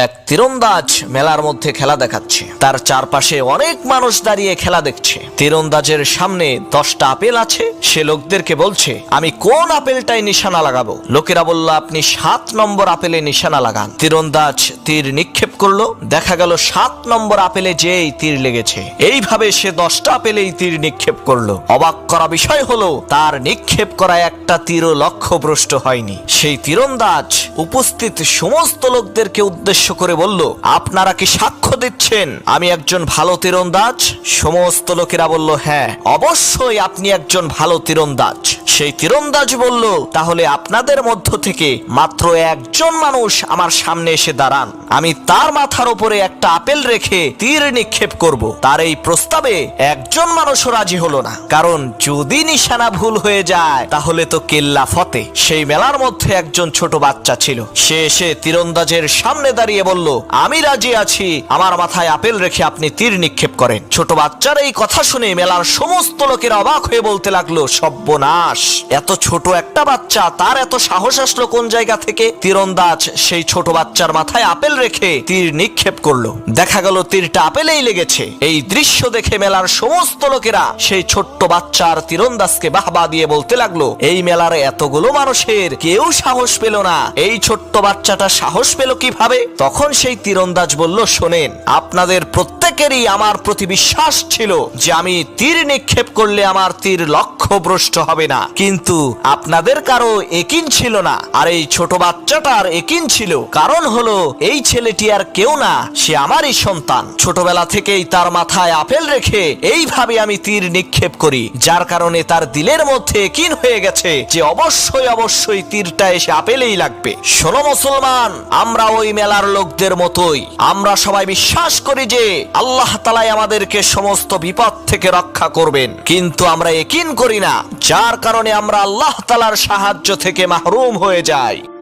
এক তীরন্দাজ মেলার মধ্যে খেলা দেখাচ্ছে। তার চারপাশে অনেক মানুষ দাঁড়িয়ে খেলা দেখছে। তীরন্দাজের সামনে 10টা আপেল আছে। সে লোকদেরকে বলছে, আমি কোন আপেলটাই নিশানা লাগাবো? লোকেরা বলল, আপনি 7 নম্বর আপেলে নিশানা লাগান। তীরন্দাজ তীর নিক্ষেপ করলো। দেখা গেল 7 নম্বর আপেলে যেই তীর লেগেছে। এইভাবে সে 10টা আপেলেই তীর নিক্ষেপ করলো। অবাক করা বিষয় হলো, তার নিক্ষেপ করা একটা তীরও লক্ষ্যভ্রষ্ট হয়নি। সেই তীরন্দাজ উপস্থিত সমস্ত লোকদেরকে উদ্দেশ্য করে বলল, আপনারা কি সাক্ষ্য দিচ্ছেন আমি একজন ভালো তীরন্দাজ? সমস্ত লোকেরা বলল, হ্যাঁ, অবশ্যই আপনি একজন ভালো তীরন্দাজ। সেই তীরন্দাজ বলল, তাহলে আপনাদের মধ্য থেকে মাত্র একজন মানুষ আমার সামনে এসে দাঁড়ান, আমি তার মাথার উপরে একটা আপেল রেখে তীর নিক্ষেপ করব। তার এই প্রস্তাবে একজন মানুষও রাজি হলো না, কারণ যদি নিশানা ভুল হয়ে যায় তাহলে তো কেল্লা ফতে। সেই মেলার মধ্যে একজন ছোট বাচ্চা ছিল। সে এসে তীরন্দাজের সামনে দাঁড়িয়ে বলল, আমি রাজি আছি, আমার মাথায় আপেল রেখে আপনি তীর নিক্ষেপ করেন। ছোট বাচ্চার এই কথা শুনে মেলার সমস্ত লোকেরা অবাক হয়ে বলতে লাগলো, সর্বনাশ, এত ছোট একটা বাচ্চা, তার এত সাহস আসলো কোন জায়গা থেকে? তীরন্দাজ সেই ছোট বাচ্চার মাথায় আপেল রেখে তীর নিক্ষেপ করলো। দেখা গেল তীরটা আপেলেই লেগেছে। এই দৃশ্য দেখে মেলার সমস্ত লোকেরা সেই ছোট্ট বাচ্চার তীরন্দাজকে বাহবা দিয়ে বলতে লাগলো, এই মেলার এতগুলো মানুষের কেউ সাহস পেল না, এই ছোট্ট বাচ্চাটা সাহস পেল কিভাবে? তখন সেই তীরন্দাজ বলল, শোনেন, আপনাদের প্রত্যেকেরই আমার প্রতি বিশ্বাস ছিল যে আমি তীর নিক্ষেপ করলে আমার তীর লক্ষ্যভ্রষ্ট হবে না, কিন্তু আপনাদের কারো একিন ছিল না। আর এই ছোট বাচ্চাটার একিন ছিল। কারণ হলো, এই ছেলেটি আর কেউ না, সে আমারই সন্তান। ছোটবেলা থেকেই তার মাথায় আপেল রেখে এইভাবে আমি তীর নিক্ষেপ করি, যার কারণে তার দিলের মধ্যে একিন হয়ে গেছে যে অবশ্যই অবশ্যই তীরটা এসে আপেলেই লাগবে। শোনো মুসলমান, আমরা ওই মেলার লোকদের মতোই, আমরা সবাই বিশ্বাস করি যে আল্লাহ তাআলা আমাদেরকে সমস্ত বিপদ থেকে রক্ষা করবেন, কিন্তু আমরা একিন করি না, যার কারণে আমরা আল্লাহ তাআলার সাহায্য থেকে মাহরুম হয়ে যাই।